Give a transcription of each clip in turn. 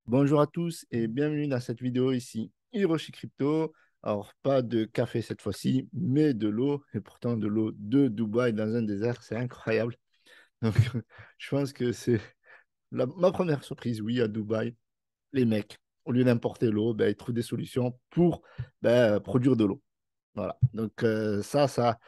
Bonjour à tous et bienvenue dans cette vidéo ici, Hiroshi Crypto. Alors, pas de café cette fois-ci, mais de l'eau, et pourtant de l'eau de Dubaï dans un désert, c'est incroyable. Donc, je pense que c'est ma première surprise, oui, à Dubaï. Les mecs, au lieu d'importer l'eau, ben, ils trouvent des solutions pour produire de l'eau. Voilà, donc ça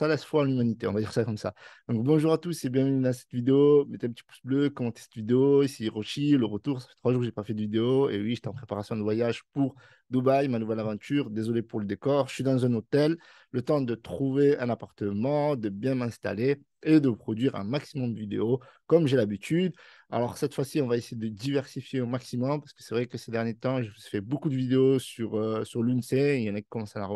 laisse foi en l'humanité, on va dire ça comme ça. Donc bonjour à tous et bienvenue dans cette vidéo. Mettez un petit pouce bleu, commentez cette vidéo. Ici Hiroshi, le retour. Ça fait 3 jours que j'ai pas fait de vidéo. Et oui, j'étais en préparation de voyage pour Dubaï, ma nouvelle aventure. Désolé pour le décor. Je suis dans un hôtel, le temps de trouver un appartement, de bien m'installer et de produire un maximum de vidéos comme j'ai l'habitude. Alors cette fois-ci, on va essayer de diversifier au maximum parce que c'est vrai que ces derniers temps, je fais beaucoup de vidéos sur l'UNCE. Il y en a qui commencent à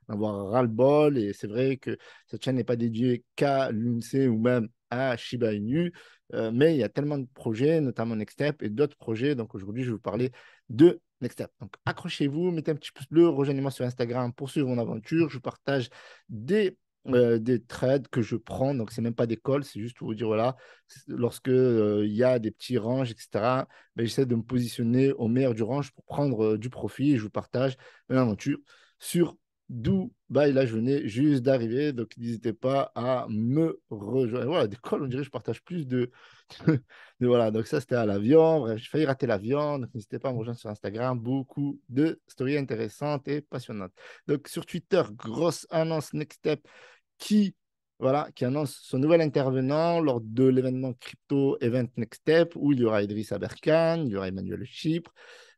avoir ras-le-bol. Et c'est vrai que cette chaîne n'est pas dédiée qu'à l'UNC ou même à Shiba Inu, mais il y a tellement de projets, notamment Nextstep et d'autres projets. Donc aujourd'hui, je vais vous parler de Nextstep. Donc accrochez-vous, mettez un petit pouce bleu, rejoignez-moi sur Instagram pour suivre mon aventure. Je partage des trades que je prends. Donc, c'est même pas des calls, c'est juste pour vous dire, voilà, lorsque il y a des petits ranges, etc., ben, j'essaie de me positionner au meilleur du range pour prendre du profit et je vous partage une aventure sur Dubaï. Là, je venais juste d'arriver, donc n'hésitez pas à me rejoindre. Voilà, des calls, on dirait que je partage plus voilà, donc ça, c'était à l'avion. Bref, j'ai failli rater l'avion, donc n'hésitez pas à me rejoindre sur Instagram. Beaucoup de stories intéressantes et passionnantes. Donc, sur Twitter, grosse annonce Next Step qui, voilà, qui annonce son nouvel intervenant lors de l'événement Crypto Event Next Step où il y aura Idriss Aberkan, il y aura Emmanuel Chypre,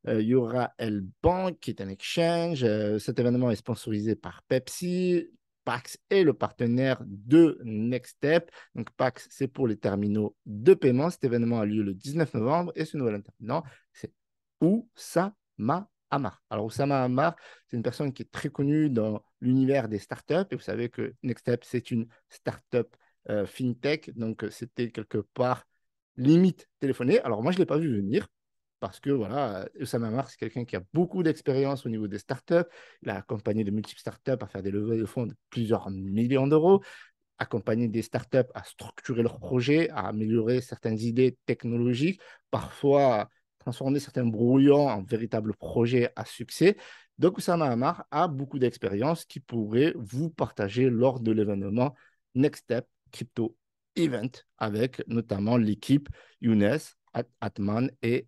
il y aura L-Bank qui est un exchange. Cet événement est sponsorisé par Pepsi. Pax est le partenaire de Next Step. Donc, Pax, c'est pour les terminaux de paiement. Cet événement a lieu le 19 novembre et ce nouvel intervenant, c'est Oussama Hamar. Alors, Oussama Hamar, c'est une personne qui est très connue dans l'univers des startups. Et vous savez que Next Step, c'est une startup fintech. Donc, c'était quelque part limite téléphoné. Alors, moi, je ne l'ai pas vu venir parce que voilà, Oussama Hamar, c'est quelqu'un qui a beaucoup d'expérience au niveau des startups. Il a accompagné de multiples startups à faire des levées de fonds de plusieurs millions d'euros, accompagné des startups à structurer leurs projets, à améliorer certaines idées technologiques, parfois à transformer certains brouillons en véritables projets à succès. Donc, Oussama Hamar a beaucoup d'expérience qui pourrait vous partager lors de l'événement Next Step Crypto Event avec notamment l'équipe Younes, Atman et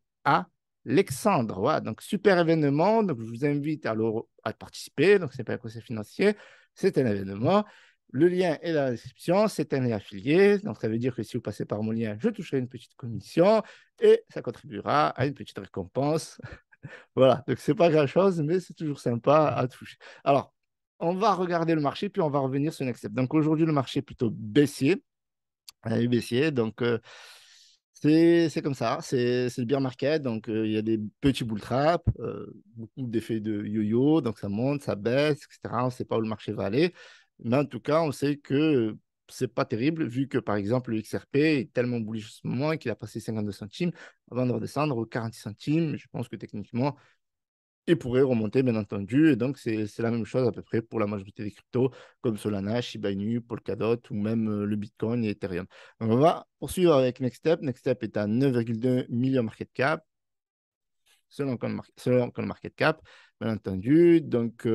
Alexandre. Voilà, donc super événement. Donc, je vous invite à participer. Donc, ce n'est pas un conseil financier, c'est un événement. Le lien est dans la description, c'est un lien affilié, donc ça veut dire que si vous passez par mon lien, je toucherai une petite commission et ça contribuera à une petite récompense. Voilà, donc c'est pas grand-chose, mais c'est toujours sympa à toucher. Alors, on va regarder le marché, puis on va revenir sur Nextstep. Donc aujourd'hui, le marché est plutôt baissier, baissier, donc c'est comme ça, c'est le bear market, donc il y a des petits bull traps, beaucoup d'effets de yo-yo, donc ça monte, ça baisse, etc. On ne sait pas où le marché va aller, mais en tout cas, on sait que c'est pas terrible, vu que par exemple le XRP est tellement bullish en ce moment qu'il a passé 52 centimes avant de redescendre aux 46 centimes. Je pense que techniquement, il pourrait remonter, bien entendu. Et donc, c'est la même chose à peu près pour la majorité des cryptos, comme Solana, Shiba Inu, Polkadot ou même le Bitcoin et Ethereum. Donc, on va poursuivre avec Nextstep. Nextstep est à 9,2 millions market cap, selon CoinMarketCap, bien entendu. Donc,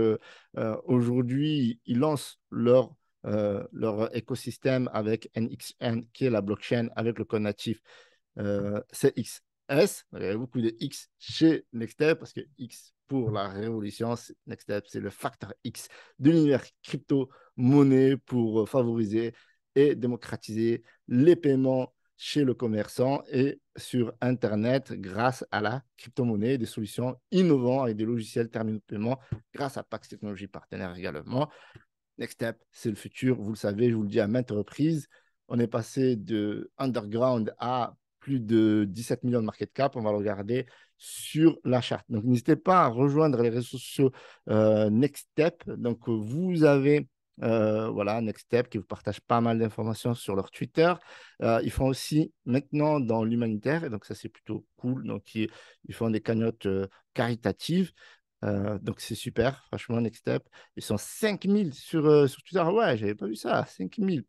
aujourd'hui, ils lancent leur écosystème avec NXN, qui est la blockchain avec le code natif CXS. Il y a beaucoup de X chez Nextstep parce que X pour la révolution, Nextstep, c'est le facteur X de l'univers crypto-monnaie pour favoriser et démocratiser les paiements chez le commerçant et sur Internet grâce à la crypto-monnaie, des solutions innovantes et des logiciels terminaux de paiement grâce à Pax Technologies partenaire également. Nextstep, c'est le futur, vous le savez, je vous le dis à maintes reprises. On est passé de underground à plus de 17 millions de market cap. On va le regarder sur la charte. Donc, n'hésitez pas à rejoindre les réseaux sociaux Nextstep. Donc, vous avez voilà, Nextstep qui vous partage pas mal d'informations sur leur Twitter. Ils font aussi maintenant dans l'humanitaire, et donc ça, c'est plutôt cool. Donc, ils font des cagnottes caritatives. Donc, c'est super, franchement, Next Step. Ils sont 5000 sur Twitter. Ouais, j'avais pas vu ça, 5000.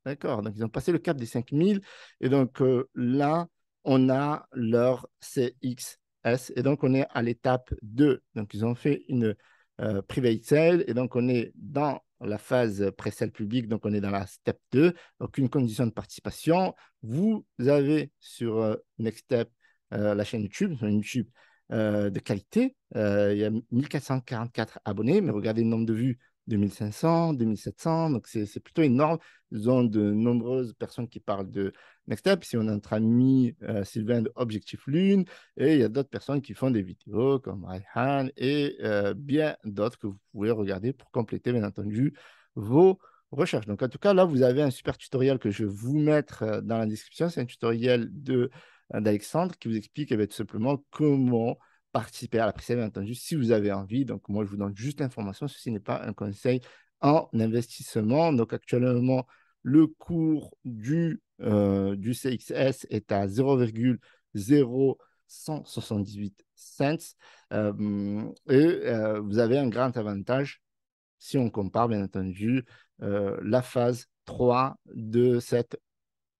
D'accord, donc ils ont passé le cap des 5000. Et donc là, on a leur CXS. CXS. Et donc, on est à l'étape 2. Donc, ils ont fait une private sale. Et donc, on est dans la phase pré-sale publique. Donc, on est dans la step 2. Donc, une condition de participation. Vous avez sur Nextstep la chaîne YouTube, une YouTube de qualité. Il y a 1444 abonnés, mais regardez le nombre de vues, 2500, 2700, donc c'est plutôt énorme. Ils ont de nombreuses personnes qui parlent de Nextstep. Si on a notre ami Sylvain de Objectif Lune, et il y a d'autres personnes qui font des vidéos comme Raihan et bien d'autres que vous pouvez regarder pour compléter, bien entendu, vos recherches. Donc, en tout cas, là, vous avez un super tutoriel que je vais vous mettre dans la description. C'est un tutoriel d'Alexandre qui vous explique tout simplement comment participer à la précédente, bien entendu, si vous avez envie. Donc, moi, je vous donne juste l'information. Ceci n'est pas un conseil en investissement. Donc, actuellement, le cours du CXS est à 0,0178 cents. Vous avez un grand avantage si on compare, bien entendu, la phase 3 de cette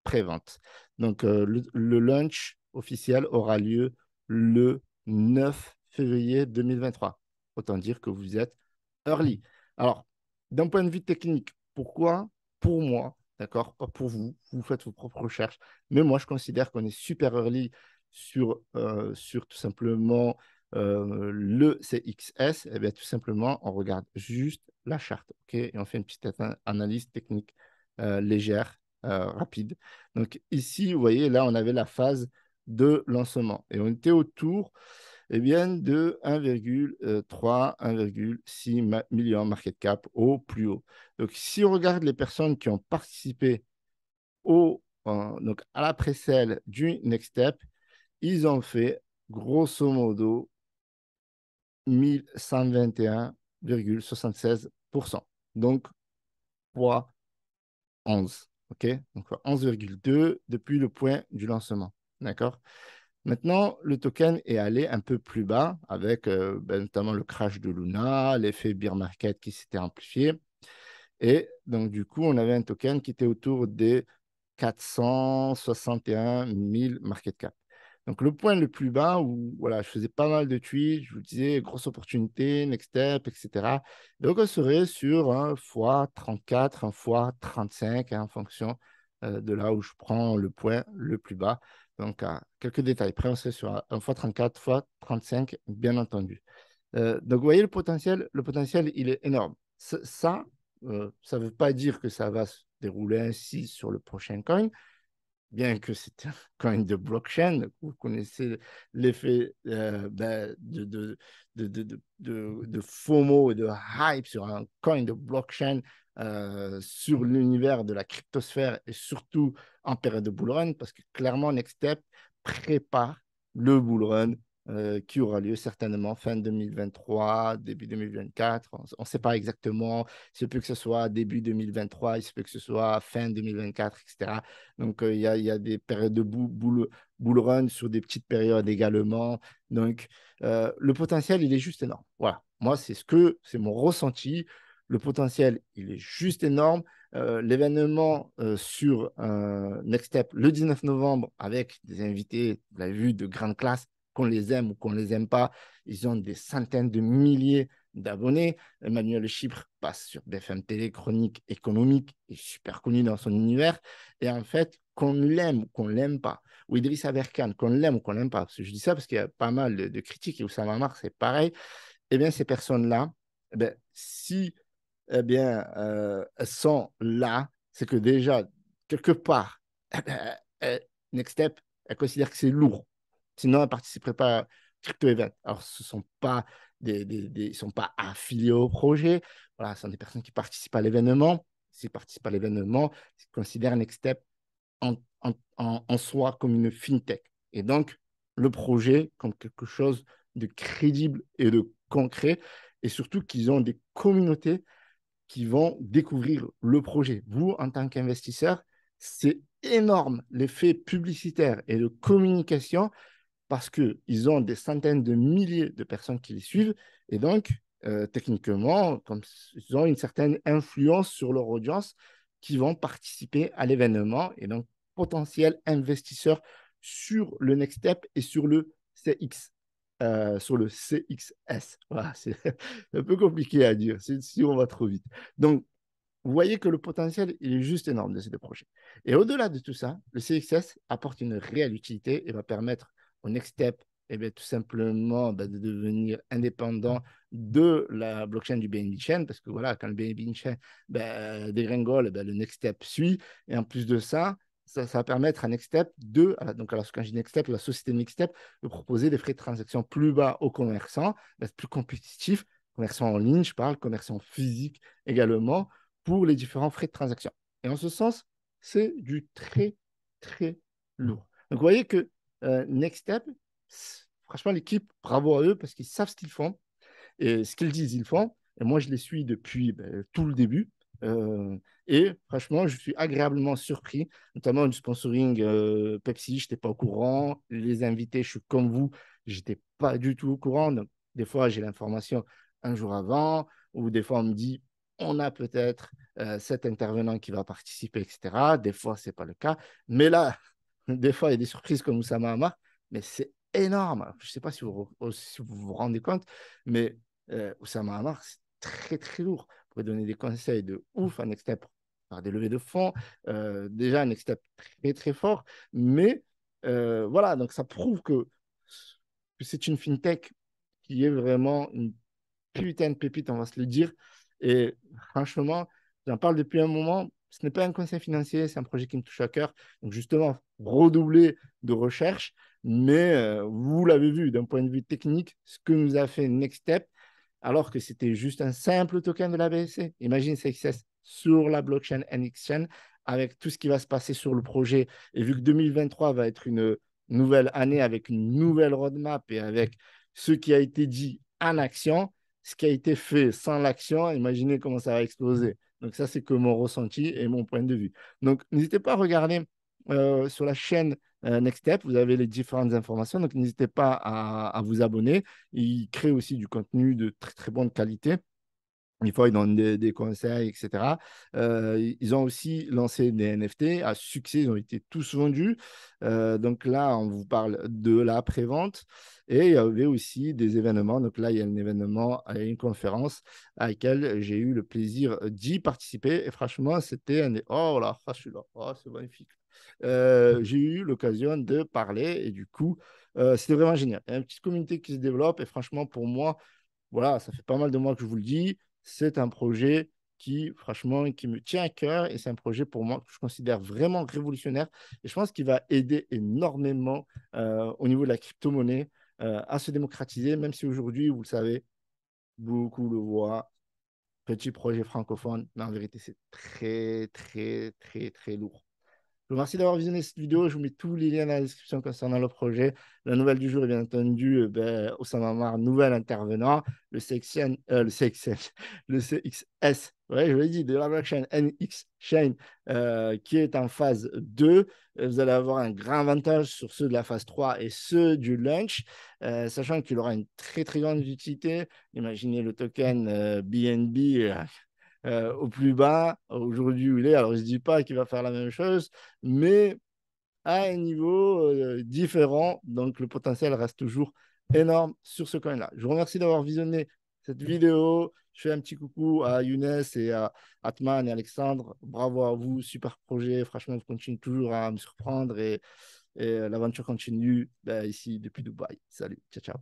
pré-vente. Donc, le launch officiel aura lieu le 9 février 2023. Autant dire que vous êtes early. Alors, d'un point de vue technique, pourquoi? Pour moi, d'accord? Pas pour vous, vous faites vos propres recherches, mais moi, je considère qu'on est super early sur tout simplement le CXS. Eh bien, tout simplement, on regarde juste la charte, OK? Et on fait une petite analyse technique légère, rapide. Donc ici, vous voyez, là, on avait la phase de lancement et on était autour bien, de 1,3, 1,6 million market cap au plus haut. Donc si on regarde les personnes qui ont participé donc à la pré-sale du Next Step, ils ont fait grosso modo 1121,76%. Donc, fois 11. OK? Donc, 11,2 depuis le point du lancement. D'accord? Maintenant, le token est allé un peu plus bas avec notamment le crash de Luna, l'effet bear market qui s'était amplifié. Et donc, du coup, on avait un token qui était autour des 461 000 market cap. Donc, le point le plus bas où voilà, je faisais pas mal de tweets, je vous disais grosse opportunité, next step, etc. Donc, on serait sur un x34, un x35 en fonction de là où je prends le point le plus bas. Donc, à quelques détails près, on serait sur un x34, x35, bien entendu. Donc, vous voyez le potentiel, il est énorme. Ça ne veut pas dire que ça va se dérouler ainsi sur le prochain coin, bien que c'est un coin de blockchain. Vous connaissez l'effet de FOMO et de hype sur un coin de blockchain sur l'univers de la cryptosphère et surtout en période de bull run, parce que clairement, Nextstep prépare le bull run qui aura lieu certainement fin 2023, début 2024. On ne sait pas exactement. Il se peut que ce soit début 2023, il se peut que ce soit fin 2024, etc. Donc, il y a des périodes de bull run sur des petites périodes également. Donc, le potentiel, il est juste énorme. Voilà. Moi, c'est mon ressenti. Le potentiel, il est juste énorme. L'événement sur Next Step le 19 novembre avec des invités, vous l'avez vu, de grande classe, qu'on les aime ou qu'on ne les aime pas. Ils ont des centaines de milliers d'abonnés. Emmanuel Chypre passe sur BFM TV, chronique économique, est super connu dans son univers. Et en fait, qu'on l'aime ou qu'on ne l'aime pas, ou Idriss Aberkan, qu'on l'aime ou qu'on ne l'aime pas, parce que je dis ça parce qu'il y a pas mal de critiques, et Oussama Amar, c'est pareil, eh bien, ces personnes-là, eh bien, si elles sont là, c'est que déjà, quelque part, eh bien, Next Step, elles considèrent que c'est lourd. Sinon, elles ne participeraient pas à Crypto Event. Alors, ce ne sont pas ils sont pas affiliés au projet. Voilà, ce sont des personnes qui participent à l'événement. S'ils participent à l'événement, ils considèrent Next Step en soi comme une fintech. Et donc, le projet comme quelque chose de crédible et de concret. Et surtout qu'ils ont des communautés qui vont découvrir le projet. Vous, en tant qu'investisseur, c'est énorme l'effet publicitaire et de communication parce qu'ils ont des centaines de milliers de personnes qui les suivent. Et donc, techniquement, comme ils ont une certaine influence sur leur audience qui vont participer à l'événement et donc potentiels investisseurs sur le Next Step et sur le CX. sur le CXS. Voilà, c'est un peu compliqué à dire si on va trop vite. Donc, vous voyez que le potentiel, il est juste énorme de ces deux projets. Et au-delà de tout ça, le CXS apporte une réelle utilité et va permettre au Next Step eh bien, tout simplement de devenir indépendant de la blockchain du BNB Chain, parce que voilà, quand le BNB Chain dégringole, le Next Step suit. Et en plus de ça, ça va permettre à Next Step donc alors, quand je dis Next Step, la société Next Step de proposer des frais de transaction plus bas aux commerçants, plus compétitifs, commerçants en ligne, je parle, commerçants physiques également, pour les différents frais de transaction. Et en ce sens, c'est du très, très lourd. Donc, vous voyez que Next Step, franchement, l'équipe, bravo à eux parce qu'ils savent ce qu'ils font et ce qu'ils disent, ils font. Et moi, je les suis depuis tout le début. Euh, et franchement, je suis agréablement surpris, notamment du sponsoring Pepsi. Je n'étais pas au courant. Les invités, je suis comme vous, je n'étais pas du tout au courant. Donc, des fois, j'ai l'information un jour avant, ou des fois, on me dit, on a peut-être cet intervenant qui va participer, etc. Des fois, ce n'est pas le cas. Mais là, des fois, il y a des surprises comme Oussama Hamar, mais c'est énorme. Je ne sais pas si vous vous rendez compte, mais Oussama Hamar, c'est très, très lourd. Vous pouvez donner des conseils de ouf à Nextstep pour faire des levées de fonds. Déjà, Nextstep très, très fort. Mais voilà, donc ça prouve que c'est une fintech qui est vraiment une putain de pépite, on va se le dire. Et franchement, j'en parle depuis un moment. Ce n'est pas un conseil financier, c'est un projet qui me touche à cœur. Donc justement, redoubler de recherche. Mais vous l'avez vu, d'un point de vue technique, ce que nous a fait Nextstep, alors que c'était juste un simple token de la BSC. Imagine CXS sur la blockchain NXChain, avec tout ce qui va se passer sur le projet. Et vu que 2023 va être une nouvelle année avec une nouvelle roadmap et avec ce qui a été dit en action, ce qui a été fait sans l'action, imaginez comment ça va exploser. Donc ça, c'est que mon ressenti et mon point de vue. Donc n'hésitez pas à regarder sur la chaîne Next Step, vous avez les différentes informations. Donc n'hésitez pas à vous abonner. Ils créent aussi du contenu de très très bonne qualité. Des fois, ils donnent des conseils, etc. Ils ont aussi lancé des NFT à succès, ils ont été tous vendus. Donc là, on vous parle de la prévente. Et il y avait aussi des événements. Donc là, il y a un événement, une conférence à laquelle j'ai eu le plaisir d'y participer. Et franchement, c'était un... Oh là, je suis là. Oh, c'est magnifique. J'ai eu l'occasion de parler et du coup, c'était vraiment génial. Il y a une petite communauté qui se développe et franchement, pour moi, voilà, ça fait pas mal de mois que je vous le dis. C'est un projet qui, franchement, qui me tient à cœur et c'est un projet pour moi que je considère vraiment révolutionnaire et je pense qu'il va aider énormément au niveau de la crypto-monnaie à se démocratiser, même si aujourd'hui, vous le savez, beaucoup le voient, petit projet francophone, mais en vérité, c'est très, très, très, très lourd. Je vous remercie d'avoir visionné cette vidéo. Je vous mets tous les liens dans la description concernant le projet. La nouvelle du jour est bien entendu Oussama Mar, nouvel intervenant, le CXN, le CXS, ouais, je l'ai dit, de la blockchain NX Chain, qui est en phase 2. Vous allez avoir un grand avantage sur ceux de la phase 3 et ceux du launch, sachant qu'il aura une très très grande utilité. Imaginez le token BNB au plus bas, aujourd'hui où il est. Alors, je ne dis pas qu'il va faire la même chose, mais à un niveau différent. Donc, le potentiel reste toujours énorme sur ce coin-là. Je vous remercie d'avoir visionné cette vidéo. Je fais un petit coucou à Younes et à Atman et Alexandre. Bravo à vous, super projet. Franchement, vous continuez toujours à me surprendre et l'aventure continue ici depuis Dubaï. Salut, ciao, ciao.